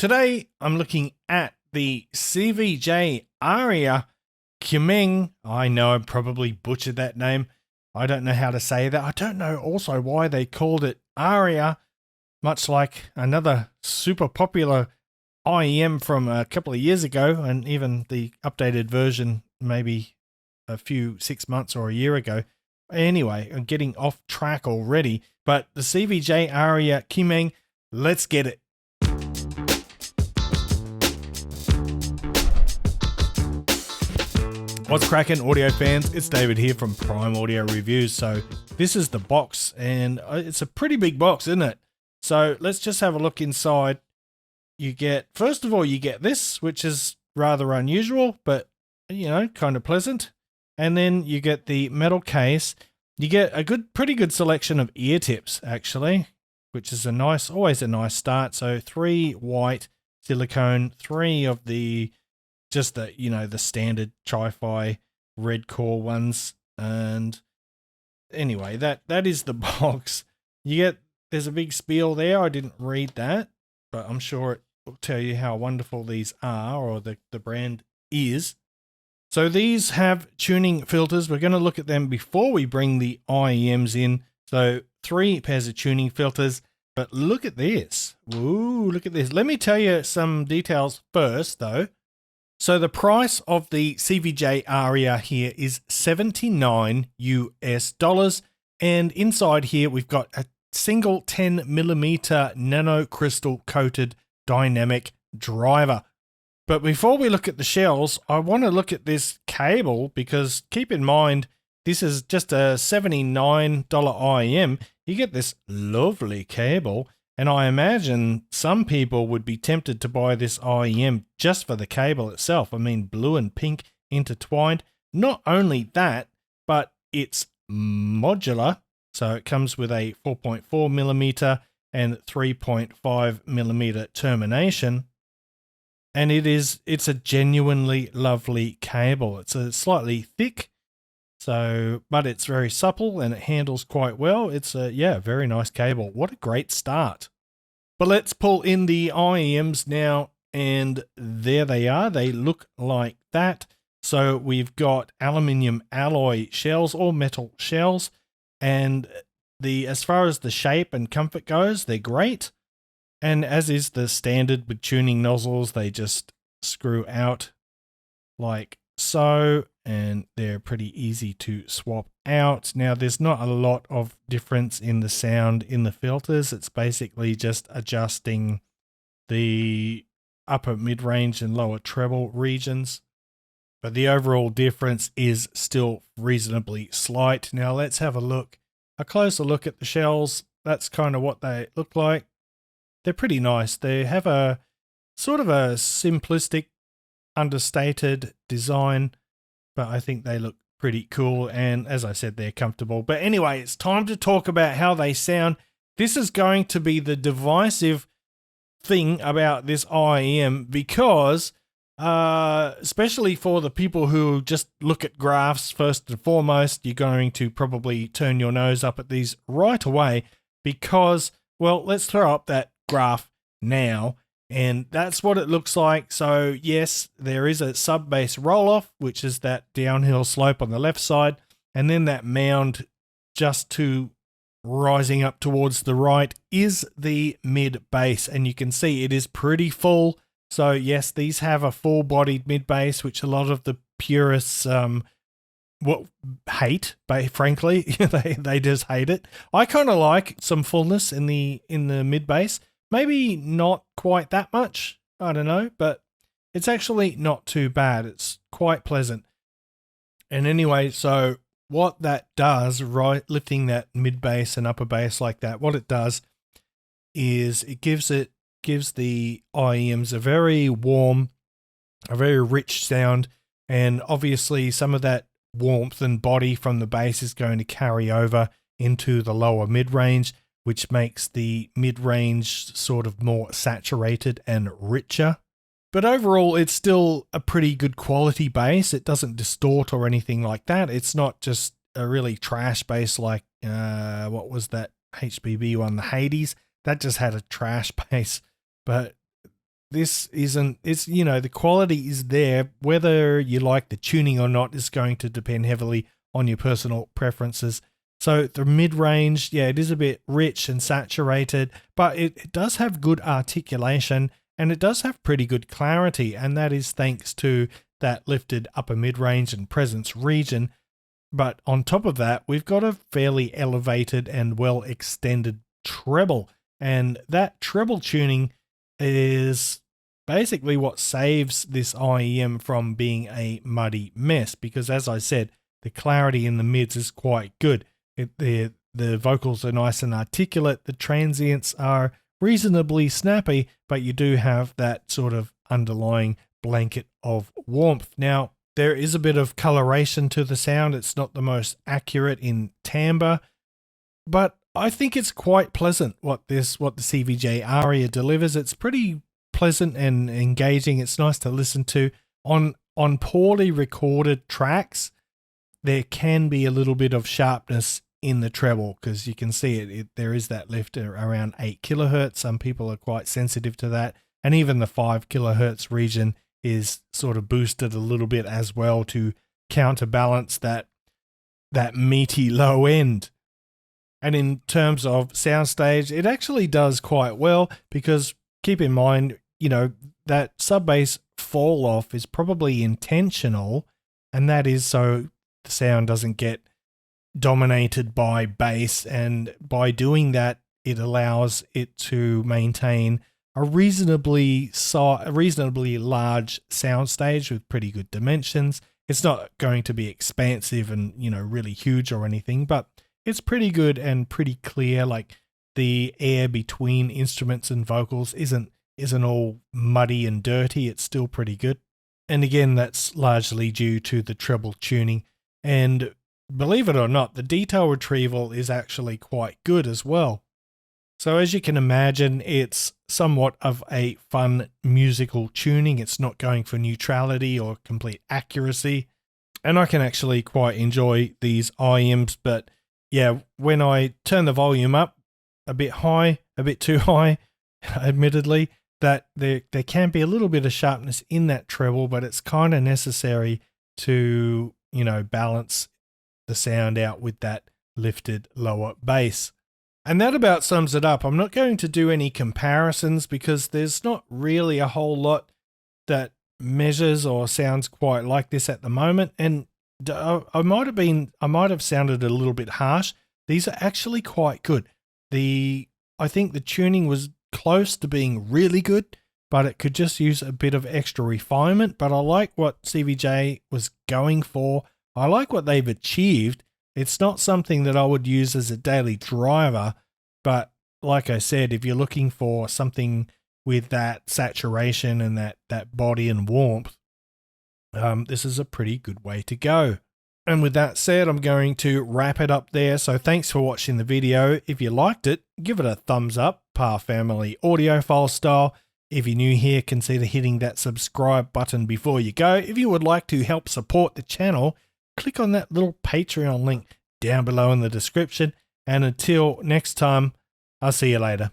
Today, I'm looking at the CVJ Aria Qimeng. I know I probably butchered that name. I don't know how to say that. I don't know also why they called it Aria, much like another super popular IEM from a couple of years ago, and even the updated version maybe a few 6 months or a year ago. Anyway, I'm getting off track already, but the CVJ Aria Qimeng, let's get it. What's cracking, audio fans? It's David here from Prime Audio Reviews. So this is the box, and it's a pretty big box, isn't it? So let's just have a look inside. You get, first of all, you get this, which is rather unusual, but, you know, kind of pleasant. And then you get the metal case. You get a pretty good selection of ear tips, actually, which is always a nice start. So 3 white silicone, 3 of the the standard Tri-Fi red core ones. And anyway, that is the box. There's a big spiel there. I didn't read that, but I'm sure it will tell you how wonderful these are, or the brand is. So these have tuning filters. We're going to look at them before we bring the IEMs in. So 3 pairs of tuning filters, but look at this. Ooh, look at this. Let me tell you some details first though. So the price of the CVJ Aria here is $79 US, and inside here we've got a single 10mm nano crystal coated dynamic driver. But before we look at the shells, I want to look at this cable, because keep in mind, this is just a $79 IEM. You get this lovely cable, and I imagine some people would be tempted to buy this IEM just for the cable itself. I mean, blue and pink intertwined. Not only that, but it's modular. So it comes with a 4.4mm and 3.5mm termination. And it's a genuinely lovely cable. It's a slightly thick, but it's very supple and it handles quite well. It's a very nice cable. What a great start. But let's pull in the IEMs now, and there they are. They look like that. So we've got aluminium alloy shells or metal shells, and as far as the shape and comfort goes, they're great. And as is the standard with tuning nozzles, they just screw out like so, and they're pretty easy to swap out. Now, there's not a lot of difference in the sound in the filters. It's basically just adjusting the upper mid-range and lower treble regions. But the overall difference is still reasonably slight. Now, let's have a closer look at the shells. That's kind of what they look like. They're pretty nice. They have a sort of a simplistic, understated design, but I think they look pretty cool. And as I said, they're comfortable. But anyway, it's time to talk about how they sound. This is going to be the divisive thing about this IEM, because especially for the people who just look at graphs first and foremost, you're going to probably turn your nose up at these right away, because, well, let's throw up that graph now, and that's what it looks like. So yes, there is a sub-bass roll-off, which is that downhill slope on the left side, and then that mound just to rising up towards the right is the mid-bass, and you can see it is pretty full. So yes, these have a full-bodied mid-bass, which a lot of the purists hate, but frankly, they just hate it. I kind of like some fullness in the mid-bass. Maybe not quite that much, I don't know, but it's actually not too bad. It's quite pleasant. And anyway, so what that does, right, lifting that mid bass and upper bass like that, what it does is it gives the IEMs a very warm, a very rich sound, and obviously some of that warmth and body from the bass is going to carry over into the lower mid-range, which makes the mid-range sort of more saturated and richer. But overall, it's still a pretty good quality bass. It doesn't distort or anything like that. It's not just a really trash bass like, what was that HBB one, the Hades? That just had a trash bass. But this isn't, it's, you know, the quality is there. Whether you like the tuning or not is going to depend heavily on your personal preferences. So the mid-range, yeah, it is a bit rich and saturated, but it does have good articulation and it does have pretty good clarity. And that is thanks to that lifted upper mid-range and presence region. But on top of that, we've got a fairly elevated and well extended treble. And that treble tuning is basically what saves this IEM from being a muddy mess. Because as I said, the clarity in the mids is quite good. The vocals are nice and articulate. The transients are reasonably snappy, but you do have that sort of underlying blanket of warmth. Now, there is a bit of coloration to the sound. It's not the most accurate in timbre, but I think it's quite pleasant what the CVJ Aria delivers. It's pretty pleasant and engaging. It's nice to listen to. On poorly recorded tracks, there can be a little bit of sharpness in the treble because you can see it. There is that lift around 8 kilohertz. Some people are quite sensitive to that. And even the 5 kilohertz region is sort of boosted a little bit as well to counterbalance that meaty low end. And in terms of soundstage, it actually does quite well because keep in mind, you know, that sub-bass fall off is probably intentional, and that is so the sound doesn't get dominated by bass, and by doing that, it allows it to maintain a reasonably large soundstage with pretty good dimensions. It's not going to be expansive and, you know, really huge or anything, but it's pretty good and pretty clear. Like the air between instruments and vocals isn't all muddy and dirty. It's still pretty good. And again, that's largely due to the treble tuning. And believe it or not, the detail retrieval is actually quite good as well. So as you can imagine, it's somewhat of a fun musical tuning. It's not going for neutrality or complete accuracy. And I can actually quite enjoy these IEMs, but yeah, when I turn the volume up a bit too high, admittedly, that there can be a little bit of sharpness in that treble, but it's kind of necessary to, you know, balance the sound out with that lifted lower bass. And that about sums it up. I'm not going to do any comparisons because there's not really a whole lot that measures or sounds quite like this at the moment. And I might have sounded a little bit harsh. These are actually quite good. I think the tuning was close to being really good, but it could just use a bit of extra refinement. But I like what CVJ was going for. I like what they've achieved. It's not something that I would use as a daily driver, but like I said, if you're looking for something with that saturation and that body and warmth, this is a pretty good way to go. And with that said, I'm going to wrap it up there. So thanks for watching the video. If you liked it, give it a thumbs up, Pa Family Audiophile style. If you're new here, consider hitting that subscribe button before you go. If you would like to help support the channel, click on that little Patreon link down below in the description. And until next time, I'll see you later.